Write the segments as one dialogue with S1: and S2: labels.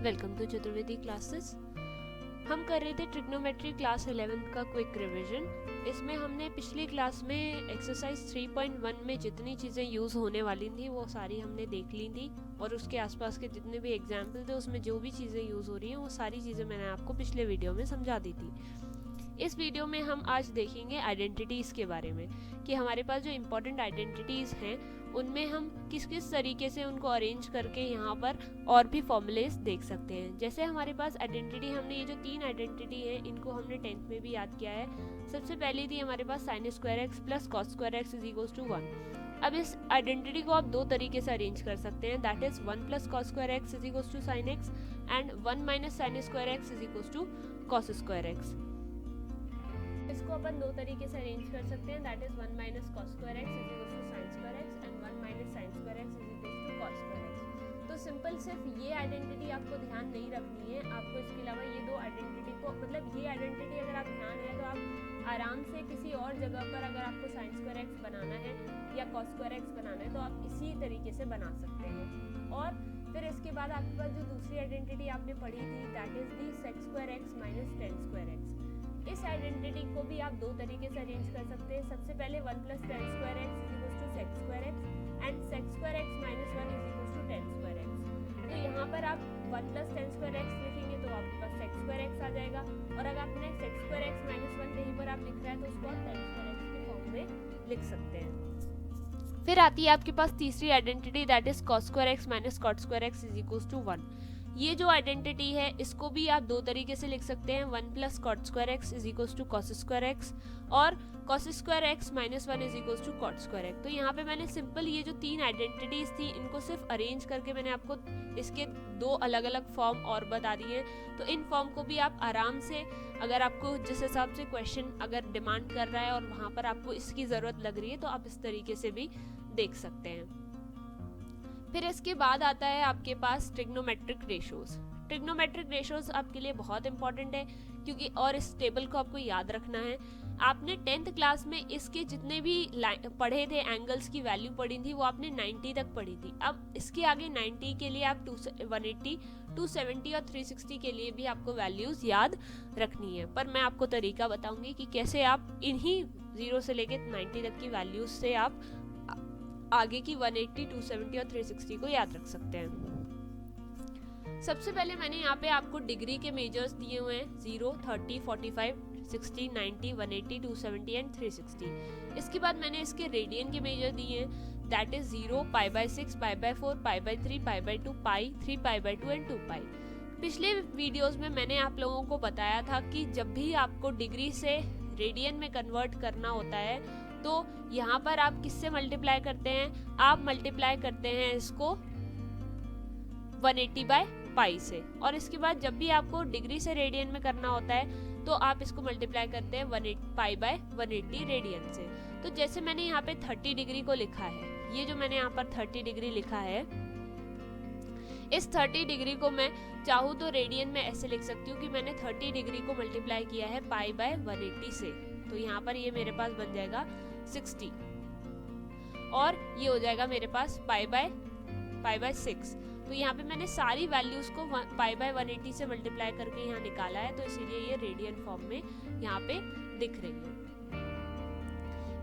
S1: Welcome to Chaturvedi classes. हम कर रहे थे ट्रिग्नोमेट्री क्लास 11 का क्विक रिवीजन। इसमें हमने पिछली क्लास में एक्सरसाइज 3.1 में जितनी चीज़ें यूज़ होने वाली थी वो सारी हमने देख ली थी, और उसके आसपास के जितने भी एग्जाम्पल थे उसमें जो भी चीज़ें यूज़ हो रही हैं वो सारी चीज़ें मैंने आपको पिछले वीडियो में समझा दी थी। इस वीडियो में हम आज देखेंगे आइडेंटिटीज़ के बारे में, कि हमारे पास जो इम्पोर्टेंट आइडेंटिटीज़ हैं उनमें हम किस किस तरीके से उनको अरेंज करके यहाँ पर और भी फॉर्मूलेस देख सकते हैं। जैसे हमारे पास आइडेंटिटी, हमने ये जो 3 आइडेंटिटी है इनको हमने 10th में भी याद किया है। सबसे पहली थी हमारे पास sin square x plus cos square x is equals to 1। अब इस आइडेंटिटी को आप दो तरीके से अरेंज कर सकते हैं, that is 1 plus cos square x is equals to sine x and 1 minus sine square x is equals to cos square x. इसको अपन दो तरीके से अरेंज कर सकते हैं, that is 1 minus cos square x is equals to sine square x and 1 minus sine square x is equals to cos square x. तो simple सिर्फ ये आइडेंटिटी आपको ध्यान नहीं रखनी है, आपको इसके अलावा ये दो आइडेंटिटी को, मतलब ये आइडेंटिटी अगर आप ध्यान है तो आप आराम से किसी और जगह पर अगर आपको साइन स्क्वायर एक्स बनाना है या कॉस स्क्वायर एक्स बनाना है तो आप इसी तरीके से बना सकते हैं। और फिर इसके बाद आपके पास जो दूसरी आइडेंटिटी आपने पढ़ी थी that is the sec square x minus tan square x. इस आइडेंटिटी को भी आप दो तरीके से अरेंज कर सकते हैं। सबसे पहले 1 plus tan square x is equals to sec square x and sec square x minus 1 is equals to tan square x. तो यहाँ पर आप 1 प्लस टेन स्क्वायर एक्स लिखेंगे तो आपके पास सेक स्क्वायर एक्स आ जाएगा, और अगर आपने सेक स्क्वायर एक्स माइनस 1 कहीं पर आप लिख रहा है तो उसको आप टेन स्क्वायर एक्स के फॉर्म में लिख सकते हैं। फिर आती है आपके पास तीसरी identity that is cos square x minus cot square x is equals to 1। ये जो आइडेंटिटी है इसको भी आप दो तरीके से लिख सकते हैं, 1 plus cot square x is equals to cos square x और cos square x minus 1 is equals to cot square x. तो यहाँ पे मैंने सिंपल ये जो 3 आइडेंटिटीज थी इनको सिर्फ अरेंज करके मैंने आपको इसके दो अलग अलग फॉर्म और बता दिए। तो इन फॉर्म को भी आप आराम से, अगर आपको जिस हिसाब से क्वेश्चन अगर डिमांड कर रहा है और वहाँ पर आपको इसकी ज़रूरत लग रही है तो आप इस तरीके से भी देख सकते हैं। फिर इसके बाद आता है आपके पास ट्रिग्नोमेट्रिक रेशोज। ट्रिग्नोमेट्रिक रेशोज आपके लिए बहुत इंपॉर्टेंट है क्योंकि, और इस टेबल को आपको याद रखना है। आपने 10th क्लास में इसके जितने भी पढ़े थे एंगल्स की वैल्यू पढ़ी थी वो आपने 90 तक पढ़ी थी। अब इसके आगे 90 के लिए आप 180, 270 और 360 के लिए भी आपको वैल्यूज याद रखनी है, पर मैं आपको तरीका बताऊंगी कि कैसे आप इन्हीं 0 से लेके 90 तक की वैल्यूज से आप आगे की 180, 270 और 360 को याद रख सकते हैं। सबसे पहले मैंने यहाँ पे आपको डिग्री के मेजर्स दिए हुए हैं, 0, 30, 45, 60, 90, 180, 270 एंड 360। इसके बाद मैंने इसके रेडियन के मेजर दिए हैं, that is 0, pi by 6, pi by 4, pi by 3, pi by 2, pi, 3 pi by 2 and 2 पाई। पिछले वीडियोस में मैंने आप लोगों को बताया था कि जब भी आपको डिग्री से रेडियन में कन्वर्ट करना होता है तो यहाँ पर आप किससे मल्टीप्लाई करते हैं, आप मल्टीप्लाई करते हैं इसको 180 बाय पाई से, और इसके बाद जब भी आपको डिग्री से रेडियन में करना होता है तो आप इसको मल्टीप्लाई करते हैं 180 पाई बाय 180 रेडियन से। तो जैसे मैंने यहाँ पे 30 डिग्री को लिखा है, ये जो मैंने यहाँ पर 30 डिग्री लिखा है, इस 30 डिग्री को मैं चाहूँ तो रेडियन में ऐसे लिख सकती हूँ कि मैंने 30 डिग्री को मल्टीप्लाई किया है पाई बाय 180 से, तो यहाँ पर ये मेरे पास बन जाएगा 60 और ये हो जाएगा मेरे पास पाई बाय 6। तो यहाँ पे मैंने सारी वैल्यूज को पाई बाय 180 से मल्टीप्लाई करके यहाँ निकाला है, तो इसीलिए ये रेडियन फॉर्म में यहाँ पे दिख रही है।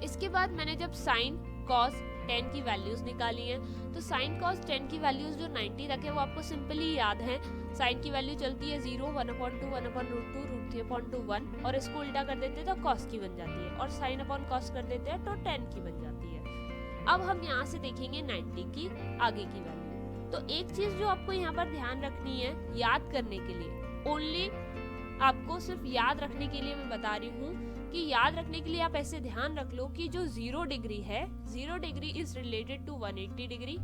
S1: इसके बाद मैंने जब साइन कॉस 10 की वैल्यूज निकाली हैं, तो साइन कॉस 10 की वैल्यूज जो 90 तक है वो आपको सिंपली याद है। साइन की वैल्यू चलती है 0, 1/2, 1/√2, √3/2, 1, और इसको उल्टा कर देते हैं तो कॉस की बन जाती है, और साइन अपॉन कॉस कर देते हैं तो 10 की बन जाती है। अब हम यहाँ से देखेंगे 90 की आगे की वैल्यू। तो एक चीज जो आपको यहाँ पर ध्यान रखनी है याद करने के लिए, ओनली आपको सिर्फ याद रखने के लिए मैं बता रही हूँ कि याद रखने के लिए आप ऐसे ध्यान रख लो कि जो 0 डिग्री है, 0 degree is related to 180 degree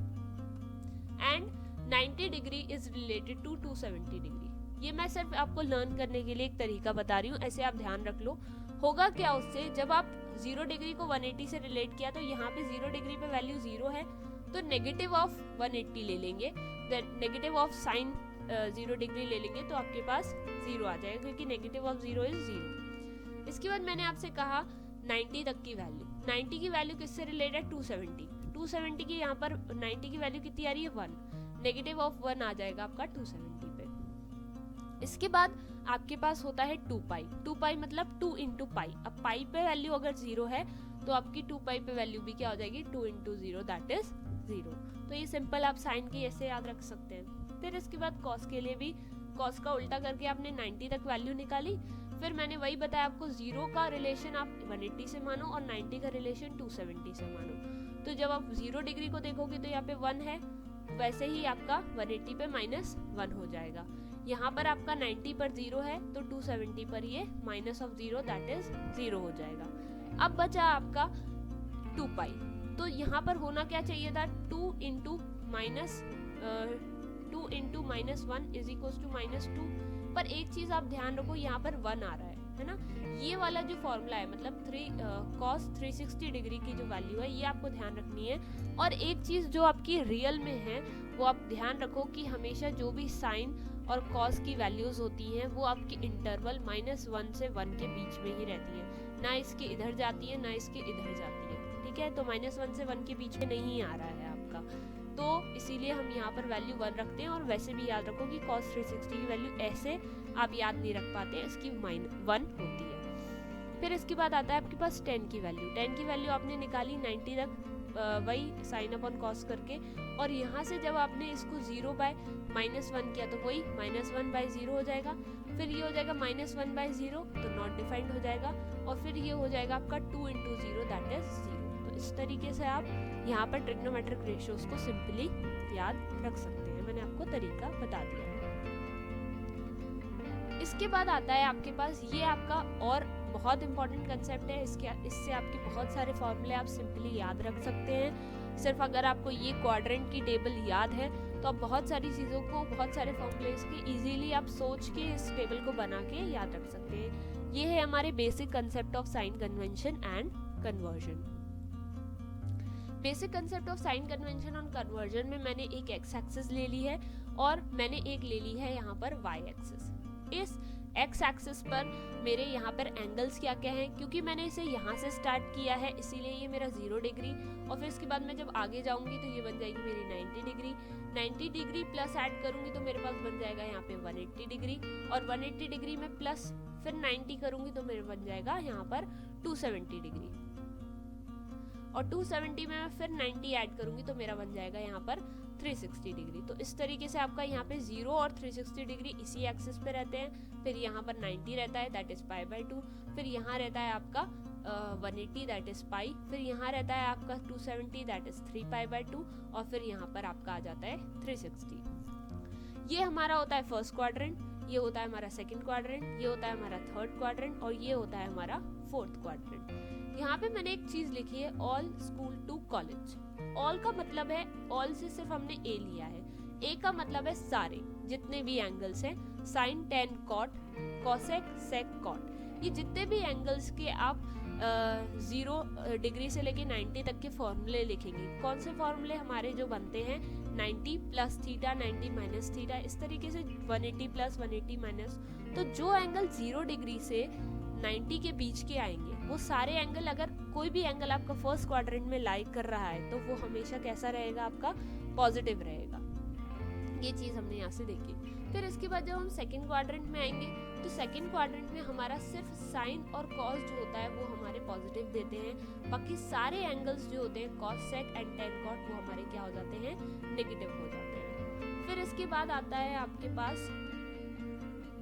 S1: and 90 degree is related to 270 degree. ये मैं सिर्फ आपको लर्न करने के लिए एक तरीका बता रही हूँ, ऐसे आप ध्यान रख लो। होगा क्या उससे, जब आप 0 डिग्री को 180 से रिलेट किया तो यहाँ पे 0 डिग्री पे वैल्यू 0 है तो नेगेटिव ऑफ 180 ले लेंगे, नेगेटिव ऑफ साइन 0 डिग्री ले लेंगे तो आपके पास 0 आ जाएगा, क्योंकि नेगेटिव ऑफ 0 इज 0। इसके बाद मैंने आपसे कहा 90 तक की वैल्यू, 90 की वैल्यू किससे रिलेटेड, 270 की यहाँ पर 90 की वैल्यू कितनी आ रही है 1, नेगेटिव ऑफ 1 आ जाएगा आपका 270 पे। इसके बाद आपके पास होता है 2 पाई। 2 पाई मतलब 2 इंटू पाई। अब पाई पे वैल्यू अगर 0 है तो आपकी 2 पाई पे वैल्यू भी क्या हो जाएगी, 2 इंटू 0 दैट इज 0। तो ये सिंपल आप साइन की ऐसे याद रख सकते हैं। फिर इसके बाद कॉस के लिए भी कॉस का उल्टा करके आपने 90 तक वैल्यू निकाली। फिर मैंने वही बताया आपको, 0 का रिलेशन आप 180 से मानो और 90 का रिलेशन 270 से मानो। तो जब आप 0 डिग्री को देखोगे तो यहाँ पे 1 है, वैसे ही आपका 180 पे -1 हो जाएगा। यहाँ पर आपका 90 पर 0 है तो 270 पर ये माइनस ऑफ 0 दैट इज 0 हो जाएगा। अब बचा आपका 2 पाई। तो यहाँ पर होना क्या चाहिए था, 2 into minus 1 is equals to -2। पर एक चीज आप ध्यान रखो, यहाँ पर 1 आ रहा है ना। ये वाला जो फॉर्मूला है मतलब cos 360 डिग्री की जो वैल्यू है ये आपको ध्यान रखनी है। और एक चीज जो आपकी रियल में है वो आप ध्यान रखो कि हमेशा जो भी साइन और कॉस की वैल्यूज होती हैं वो आपकी इंटरवल -1 से 1 के बीच में ही रहती है, ना इसके इधर जाती है ना इसके इधर जाती है, ठीक है। तो -1 से 1 के बीच में नहीं आ रहा है आपका, तो इसीलिए हम यहाँ पर वैल्यू 1 रखते हैं। और वैसे भी याद रखो कि cos 360 की वैल्यू ऐसे आप याद नहीं रख पाते, इसकी 1 होती है। फिर इसके बाद आता है आपके पास 10 की वैल्यू। 10 की वैल्यू आपने निकाली 90 तक, वही साइन अपॉन कॉस करके, और यहाँ से जब आपने इसको 0 बाय -1 किया तो वही -1 बाय 0 हो जाएगा। फिर ये हो जाएगा -1 बाय 0 तो नॉट डिफाइंड हो जाएगा, और फिर ये हो जाएगा आपका 2 इंटू 0 दैट इज 0। तो इस तरीके से आप यहाँ पर ट्रिग्नोमेट्रिक रेशियोज को सिंपली याद रख सकते हैं, मैंने आपको तरीका बता दिया। इसके बाद आता है आपके पास ये आपका और बहुत इंपॉर्टेंट कंसेप्ट है, इससे आपके बहुत सारे फॉर्मूले आप सिंपली याद रख सकते हैं। सिर्फ अगर आपको ये क्वाड्रेंट की टेबल याद है तो आप बहुत सारी चीज़ों को, बहुत सारे फॉर्मूलेस के इजीली आप सोच के इस टेबल को बना के याद रख सकते हैं। ये है हमारे basic concept of sine convention and conversion. Basic concept of sine convention और कन्वर्जन में मैंने एक एक्स एक्सिस ले ली है और मैंने एक ले ली है यहाँ पर वाई एक्सिस। इस एक्स एक्सिस पर मेरे यहाँ पर एंगल्स क्या क्या हैं, क्योंकि मैंने इसे यहाँ से स्टार्ट किया है इसीलिए ये मेरा 0 डिग्री, और फिर इसके बाद मैं जब आगे जाऊंगी तो ये बन जाएगी मेरी 90 डिग्री। 90 डिग्री प्लस ऐड करूंगी तो मेरे पास बन जाएगा यहाँ पे 180 डिग्री, और 180 डिग्री में प्लस फिर 90 करूंगी तो मेरे बन जाएगा यहाँ पर 270 डिग्री, और 270 में मैं फिर 90 ऐड करूंगी तो मेरा बन जाएगा यहाँ पर 360 डिग्री। तो इस तरीके से आपका यहाँ पे 0 और 360 डिग्री इसी एक्सिस पे रहते हैं। फिर यहाँ पर 90 रहता है दैट इज π/2, फिर यहाँ रहता है आपका 180 दैट इज पाई, फिर यहाँ रहता है आपका 270 दैट इज 3π/2, और फिर यहाँ पर आपका आ जाता है 360। ये हमारा होता है फर्स्ट क्वाड्रेंट, ये होता है हमारा सेकंड क्वाड्रेंट, ये होता है हमारा थर्ड क्वाड्रेंट, और ये होता है हमारा फोर्थ क्वाड्रेंट। यहाँ पे मैंने एक चीज लिखी है, all school to college. All का मतलब है, ऑल से सिर्फ हमने ए लिया है, ए का मतलब है सारे जितने भी एंगल्स हैं, साइन, टेन, कॉट, कॉसेक, सेक, कॉट, ये जितने भी एंगल्स के आप 0 डिग्री से लेके 90 तक के फॉर्मूले लिखेंगे। कौन से फॉर्मूले हमारे जो बनते हैं, 90 प्लस थीटा, 90 माइनस थीटा, इस तरीके से 180 प्लस 180 माइनस। तो जो एंगल 0 डिग्री से 90 के बीच के आएंगे वो सारे एंगल, अगर कोई भी एंगल आपका फर्स्ट क्वाड्रेंट में लाई कर रहा है तो वो हमेशा कैसा रहेगा, आपका पॉजिटिव रहेगा। ये चीज हमने यहाँ से देखी। फिर इसके बाद जब हम सेकंड क्वाड्रेंट में आएंगे तो सेकंड क्वाड्रेंट में हमारा सिर्फ साइन और कॉस जो होता है वो हमारे पॉजिटिव देते हैं, बाकी सारे एंगल्स जो होते हैं cos, sec and tan, cot, वो हमारे क्या हो जाते हैं, नेगेटिव हो जाते हैं। फिर इसके बाद आता है आपके पास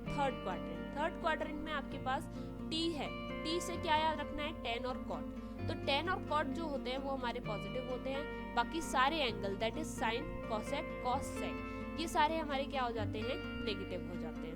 S1: थर्ड क्वाड्रेंट। थर्ड क्वाड्रेंट में आपके पास टी है, टी से क्या याद रखना है, टेन और कॉट। तो टेन और कॉट जो होते हैं वो हमारे पॉजिटिव होते हैं, बाकी सारे angle that is sine, cosec, cos, sec, ये सारे हमारे क्या हो जाते हैं, नेगेटिव हो जाते हैं।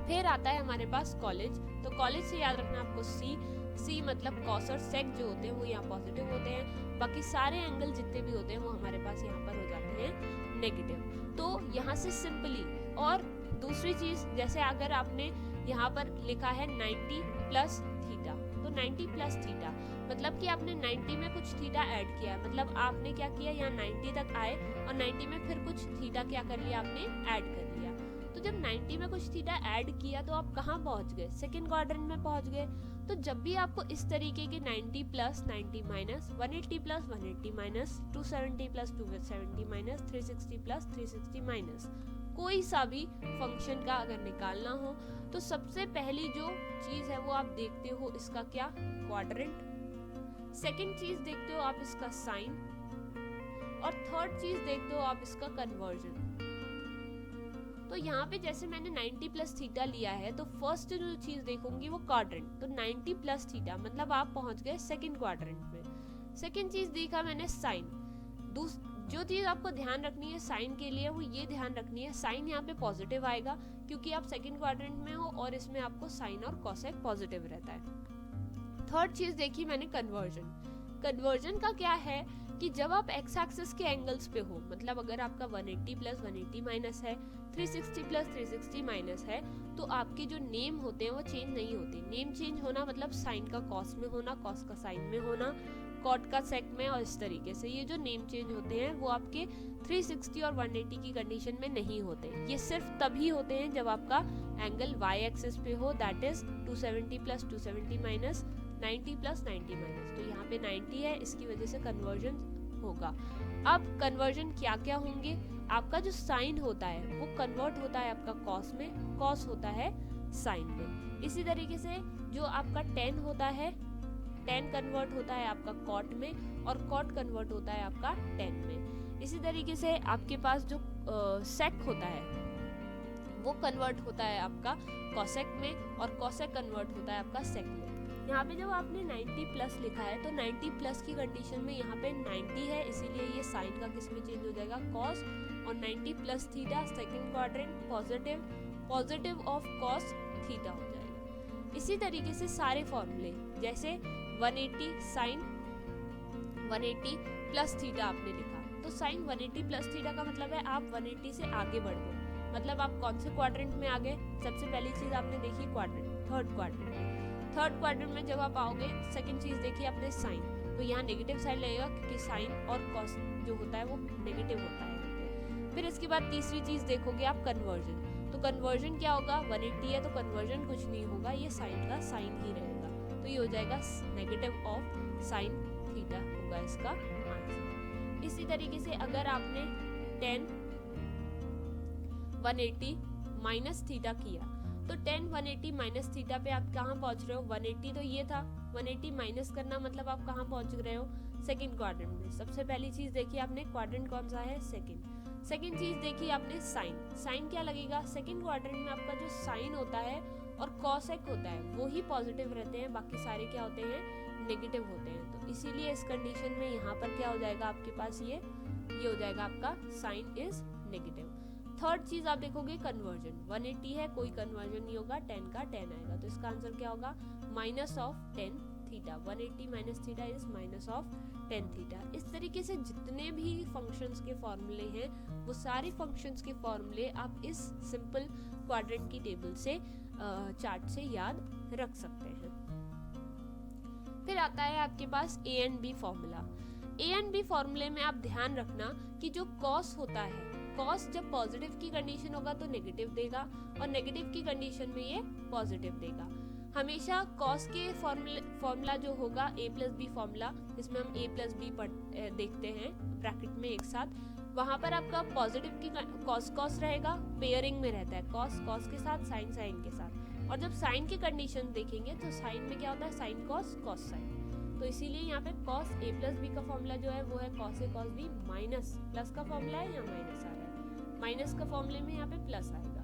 S1: फिर आता है हमारे पास कॉलेज। तो कॉलेज से याद रखना आपको सी, सी मतलब कॉस और सेक जो होते हैं वो यहाँ पॉजिटिव होते हैं, बाकी सारे एंगल जितने भी होते हैं वो हमारे पास यहाँ पर हो जाते हैं नेगेटिव। तो यहाँ से सिंपली, और दूसरी चीज जैसे अगर आपने यहाँ पर लिखा है 90 प्लस थीटा, तो 90 प्लस थीटा मतलब कि आपने 90 में कुछ थीटा ऐड किया, मतलब आपने क्या किया, यहाँ 90 तक आए और 90 में फिर कुछ थीटा क्या कर लिया, आपने ऐड कर लिया। तो जब 90 में कुछ थीटा ऐड किया तो आप कहाँ पहुंच गए, सेकंड क्वाड्रेंट में पहुंच गए। तो जब भी आपको इस तरीके के 90 plus 90 minus, 180 plus 180 minus, 270 plus 270 minus, 360 plus 360 minus, कोई सा भी फंक्शन का अगर निकालना हो तो सबसे पहली जो चीज है वो आप देखते हो इसका क्या, क्वाड्रेंट। सेकंड चीज देखते हो आप इसका साइन, और थर्ड चीज देखते हो आप इसका कन्वर्जन। तो यहाँ पे जैसे मैंने 90 प्लस थीटा लिया है तो फर्स्ट जो चीज देखूंगी वो क्वाड्रेंट, तो 90 प्लस थीटा मतलब आप पहुंच गए सेकंड क्वाड्रेंट में। सेकंड चीज देखा मैंने साइन। जो चीज आपको ध्यान रखनी है साइन के लिए वो ये ध्यान रखनी है, साइन यहाँ पे पॉजिटिव आएगा क्योंकि आप सेकंड क्वाड्रेंट में हो और इसमें आपको साइन और कोसेक पॉजिटिव रहता है। थर्ड चीज देखी मैंने कन्वर्जन। कन्वर्जन का क्या है कि जब आप एक्स एक्सिस के एंगल्स पे हो, मतलब अगर आपका 180 प्लस 180 माइनस है, 360 प्लस 360 माइनस है, तो आपके जो नेम होते हैं वो चेंज नहीं होते। नेम चेंज होना मतलब साइन का कॉस में होना, कॉस का साइन में होना, कॉट का सेक में, और इस तरीके से ये जो नेम चेंज होते हैं वो आपके 360 और 180 की कंडीशन में नहीं होते। ये सिर्फ तभी होते हैं जब आपका एंगल y एक्सिस पे हो, that is 270 plus 270 minus 90 plus 90 minus. तो यहाँ पे 90 है, इसकी वजह से कन्वर्जन होगा। अब कन्वर्जन क्या क्या होंगे, आपका जो साइन होता है वो कन्वर्ट होता है आपका कॉस में, कॉस होता है साइन में। इसी तरीके से जो आपका टेन होता है, टेन कन्वर्ट होता है आपका कॉट में, और कॉट कन्वर्ट होता है आपका टेन में। इसी तरीके से आपके पास जो सेक होता है वो कन्वर्ट होता है आपका कोसेक में, और कोसेक कन्वर्ट होता है आपका सेक में। यहाँ पे जब आपने 90 प्लस लिखा है तो 90 प्लस की कंडीशन में यहाँ पे 90 है, इसीलिए ये साइन का किस में चेंज हो जाएगा, कॉस, और 90 plus theta second quadrant positive, positive of cos theta हो जाएगा। इसी तरीके से सारे फॉर्मूले जैसे 180 साइन 180 प्लस थीटा आपने लिखा, तो साइन 180 प्लस थीटा का मतलब है आप 180 से आगे बढ़ गए, मतलब आप कौन से क्वाड्रेंट में आ गए। सबसे पहली चीज आपने देखी क्वाड्रेंट, थर्ड क्वाड्रेंट में। थर्ड क्वाड्रेंट में जब आप आओगे सेकंड चीज देखी आपने साइन, तो यहाँ नेगेटिव साइड लगेगा क्योंकि साइन और कॉस जो होता है वो नेगेटिव होता है। फिर इसके बाद तीसरी चीज देखोगे आप कन्वर्जन, तो कन्वर्जन क्या होगा, 180 है तो कन्वर्जन कुछ नहीं होगा, ये साइन का साइन ही रहेगा, तो ये हो जाएगा नेगेटिव ऑफ साइन थीटा होगा इसका आंसर। इसी तरीके से अगर आपने 10 180 माइनस थीटा किया तो 10 180 माइनस थीटा पे आप कहाँ पहुंच रहे हो, 180 तो ये था, 180 माइनस करना मतलब आप कहाँ पहुंच रहे हो, सेकंड क्वाड्रेंट में। सबसे पहली चीज देखी आपने क्वाड्रेंट कौन सा है, सेकंड। सेकंड चीज देखी आपने साइन, साइन क्या लगेगा, सेकंड क्वाड्रेंट में आपका जो साइन होता है और कॉसेक होता है वो ही पॉजिटिव रहते हैं, बाकी सारे क्या होते हैं, नेगेटिव होते हैं। तो इसीलिए इस कंडीशन में यहाँ पर क्या हो जाएगा आपके पास, ये हो जाएगा आपका साइन इज नेगेटिव। थर्ड चीज आप देखोगे कन्वर्जन, 180 है कोई कन्वर्जन नहीं होगा, 10 का 10 आएगा, तो इसका आंसर क्या होगा, minus of 10 theta. 180 minus theta is minus of 10 theta. इस तरीके से जितने भी फंक्शंस के फॉर्मूले हैं वो सारे फंक्शंस के फॉर्मूले आप इस सिंपल क्वाड्रेंट की टेबल से चार्ट से याद रख सकते हैं। फिर आता है आपके पास A and B formula. A and B फॉर्मूले में आप ध्यान रखना कि जो कॉस होता है, कॉस जब पॉजिटिव की कंडीशन होगा तो नेगेटिव देगा, और नेगेटिव की कंडीशन में ये पॉजिटिव देगा। हमेशा कॉस के फॉर्मूला जो होगा ए प्लस बी फॉर्मूला, जिसमें हम ए प्लस बी देखते हैं ब्रैकेट में एक साथ, वहां पर आपका पॉजिटिव की कॉस कॉस रहेगा, पेयरिंग में रहता है कॉस कॉस के साथ, साइन साइन के साथ। और जब साइन की कंडीशन देखेंगे तो साइन में क्या होता है, साइन कॉस कॉस साइन। तो इसीलिए यहाँ पे cos a प्लस बी का फॉर्मूला जो है वो है cos a cos b minus, plus का फॉर्मूला है या माइनस आ रहा है, माइनस का फॉर्मूले में यहाँ पे प्लस आएगा।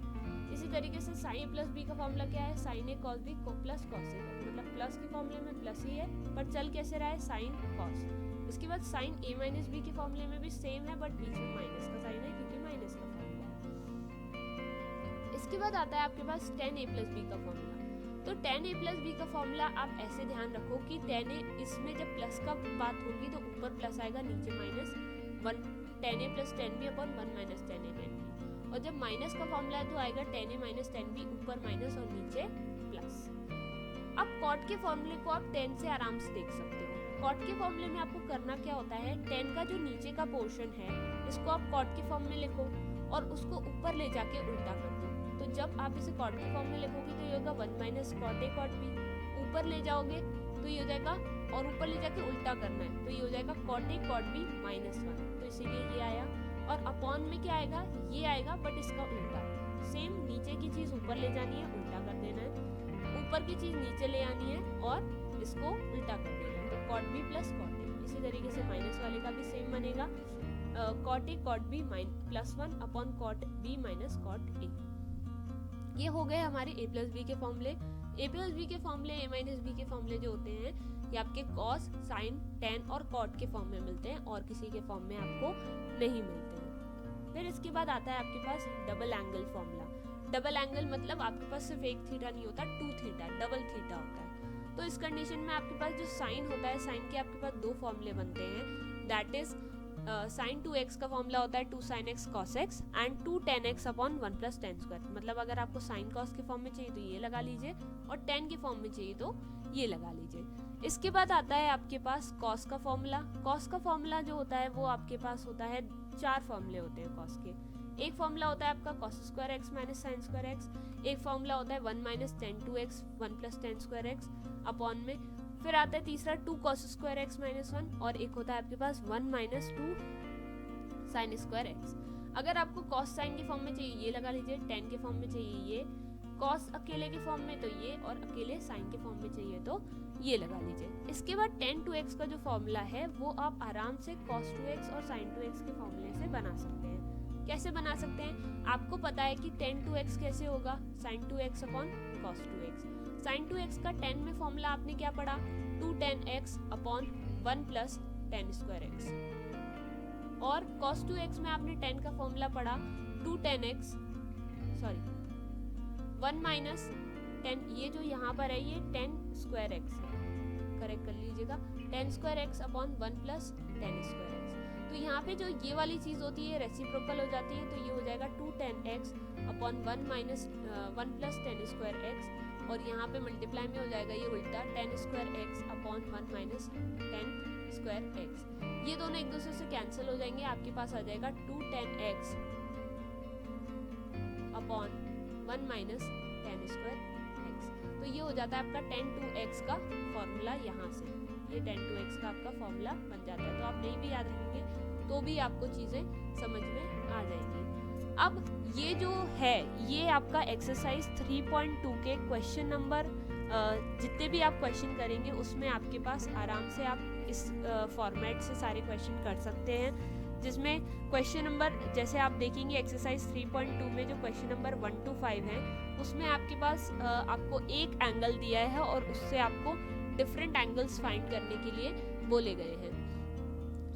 S1: इसी तरीके से sin a प्लस b का फॉर्मूला क्या है, sin a cos b को प्लस cos a, मतलब प्लस के फॉर्मूले में प्लस ही है पर चल कैसे रहा है, sin cos। इसके बाद sin a माइनस b के फॉर्मूले में भी सेम है बट बीच में माइनस का साइन है क्योंकि माइनस का फॉर्मूला है। इसके बाद आता है आपके पास tan a प्लस b का फॉर्मूला। तो tan a प्लस b का फॉर्मूला आप ऐसे ध्यान रखो कि tan a, इसमें जब प्लस का बात होगी तो ऊपर प्लस आएगा नीचे minus, 1 tan a plus tan b upon 1 minus tan a tan b। और जब माइनस का फॉर्मूला तो आएगा tan a minus tan b, ऊपर माइनस और नीचे प्लस। अब कॉट के फॉर्मूले को आप tan से आराम से देख सकते हो। कॉट के फॉर्मूले में आपको करना क्या होता है, tan का जो नीचे का पोर्शन है इसको आप कॉट के फॉर्म में लिखो और उसको ऊपर ले जाके उल्टा कर दो। तो जब आप इसे कॉट के फॉर्म में लिखोगे तो ये होगा 1 minus cot A cot B, ऊपर ले जाओगे तो ये हो जाएगा, और ऊपर ले जाके उल्टा करना है तो ये हो जाएगा cot A cot B minus 1, तो इसीलिए ये आया। और अपॉन में क्या आएगा, ये आएगा बट इसका उल्टा। सेम नीचे की चीज ऊपर ले जानी है, उल्टा कर देना है, ऊपर की चीज नीचे ले आनी है और इसको उल्टा कर देना है। तो cot b plus cot a। इसी तरीके से माइनस वाले का भी सेम बनेगा, cot a cot b plus 1 upon cot b minus cot a। ये हो गए हमारे a प्लस बी के फॉर्मूले। a प्लस बी के फॉर्मूले, a माइनस बी के फॉर्मूले जो होते हैं ये आपके cos, sin, tan और cot के फॉर्म में मिलते हैं और किसी के फॉर्म में आपको नहीं मिलते हैं। फिर इसके बाद आता है आपके पास double angle formula. Double angle मतलब आपके पास सिर्फ एक थीटा नहीं होता, 2 थीटा, डबल थीटा होता है। तो इस कंडीशन में आपके पास जो साइन होता है, साइन के आपके पास 2 फॉर्मूले बनते हैं, दैट इज sin 2x का फॉर्मूला होता है 2 sin x cos x and 2 tan x upon 1 plus tan square. मतलब अगर आपको sin cos के फॉर्म में चाहिए तो ये लगा लीजिए और tan के फॉर्म में चाहिए तो ये लगा लीजिए। इसके बाद आता है आपके पास cos का फॉर्मूला। cos का फॉर्मूला जो होता है वो आपके पास होता है 4 फॉर्मूले होते हैं cos के। एक फॉर्मूला होता है आपका cos square x minus sin square x, एक फॉर्मूला होता है 1 minus tan 2x 1 plus tan square x upon में, फिर आता है तीसरा 2 cos स्क्वायर x माइनस 1 और एक होता है आपके पास 1 माइनस 2 sin स्क्वायर x। अगर आपको cos sin के फॉर्म में चाहिए ये लगा लीजिए, tan के फॉर्म में चाहिए ये, cos अकेले के फॉर्म में तो ये और अकेले sin के फॉर्म में चाहिए तो ये लगा लीजिए। इसके बाद tan 2x का जो फॉर्मूला है वो आप आराम से cos 2x और sin 2x के फॉर्मूले से बना सकते हैं। कैसे बना सकते हैं? आपको पता है कि tan 2x कैसे होगा, sin 2x upon cos 2x। sin 2x का tan में फॉर्मूला आपने क्या पढ़ा, 2 tan x upon 1 plus tan square x, और cos 2x में आपने tan का फॉर्मूला पढ़ा 2 tan x 1 माइनस tan, ये जो यहाँ पर है ये tan स्क्वायर x है, करेक्ट कर लीजिएगा, tan square x upon 1 plus tan square x। तो यहाँ पे जो ये वाली चीज होती है रेसिप्रोकल हो जाती है, तो ये हो जाएगा 2 tan x upon 1 minus 1 plus tan square x, और यहाँ पे मल्टीप्लाई में हो जाएगा ये उल्टा tan square x upon 1 minus tan square x। ये दोनों एक दूसरे से कैंसिल हो जाएंगे, आपके पास आ जाएगा 2 tan x upon 1 minus tan square x। तो ये हो जाता है आपका tan 2x का फॉर्मूला, यहाँ से ये tan 2x का आपका फॉर्मूला बन जाता है। तो आप नहीं भी याद रखेंगे तो भी आपको चीजें समझ में आ जाएंगी। अब ये जो है ये आपका एक्सरसाइज 3.2 के क्वेश्चन नंबर, जितने भी आप क्वेश्चन करेंगे उसमें आपके पास आराम से आप इस फॉर्मेट से सारे क्वेश्चन कर सकते हैं, जिसमें क्वेश्चन नंबर जैसे आप देखेंगे एक्सरसाइज 3.2 में जो क्वेश्चन नंबर 1 to 5 है उसमें आपके पास आपको एक एंगल दिया है और उससे आपको डिफरेंट एंगल्स फाइंड करने के लिए बोले गए हैं।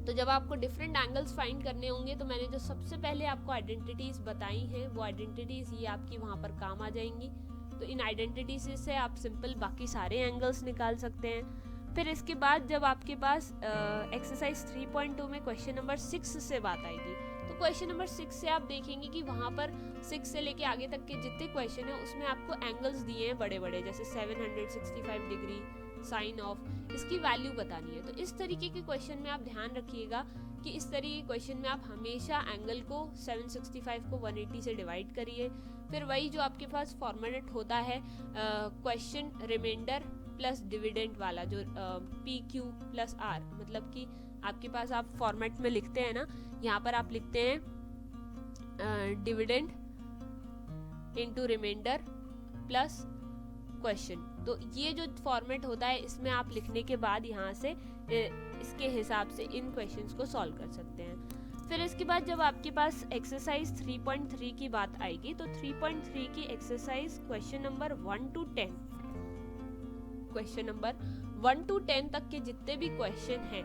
S1: तो जब आपको डिफरेंट एंगल्स फाइंड करने होंगे तो मैंने जो सबसे पहले आपको आइडेंटिटीज बताई हैं वो आइडेंटिटीज ये आपकी वहाँ पर काम आ जाएंगी। तो इन आइडेंटिटीज से आप सिंपल बाकी सारे एंगल्स निकाल सकते हैं। फिर इसके बाद जब आपके पास एक्सरसाइज 3.2 में क्वेश्चन नंबर 6 से बात आएगी, तो क्वेश्चन नंबर 6 से आप देखेंगे कि वहाँ पर 6 से लेके आगे तक के जितने क्वेश्चन है उसमें आपको एंगल्स दिए हैं बड़े बड़े, जैसे 765 डिग्री, साइन ऑफ, इसकी वैल्यू बतानी है। तो इस तरीके के क्वेश्चन में आप ध्यान रखिएगा कि इस तरीके के क्वेश्चन में आप हमेशा एंगल को 765 को 180 से डिवाइड करिए। फिर वही जो आपके पास फॉर्मेट होता है क्वेश्चन रिमाइंडर प्लस डिविडेंड वाला, जो पी क्यू प्लस आर, मतलब कि आपके पास आप फॉर्मेट में लिखते हैं ना, यहाँ पर आप लिखते हैं dividend into remainder plus question. तो ये जो फॉर्मेट होता है इसमें आप लिखने के बाद यहाँ से इसके हिसाब से इन क्वेश्चंस को सॉल्व कर सकते हैं। फिर इसके बाद जब आपके पास एक्सरसाइज 3.3 की बात आएगी तो 3.3 की exercise question number 1 to 10, question number 1 to 10 तक के जितने भी क्वेश्चन हैं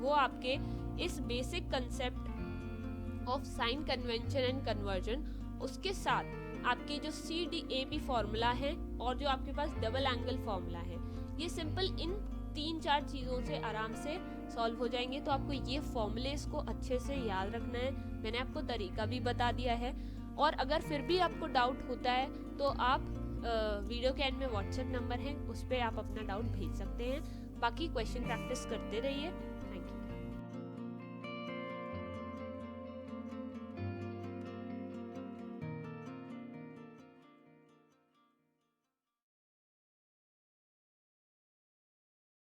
S1: वो आपके इस basic concept of sine convention and conversion, उसके साथ आपके जो CDAB फॉर्मूला है और जो आपके पास डबल एंगल फॉर्मूला है, ये सिंपल इन 3-4 चीज़ों से आराम से सॉल्व हो जाएंगे। तो आपको ये फॉर्मूलेस को अच्छे से याद रखना है, मैंने आपको तरीका भी बता दिया है। और अगर फिर भी आपको डाउट होता है तो आप वीडियो के एंड में व्हाट्सएप नंबर है, उस पर आप अपना डाउट भेज सकते हैं। बाकी क्वेश्चन प्रैक्टिस करते रहिए।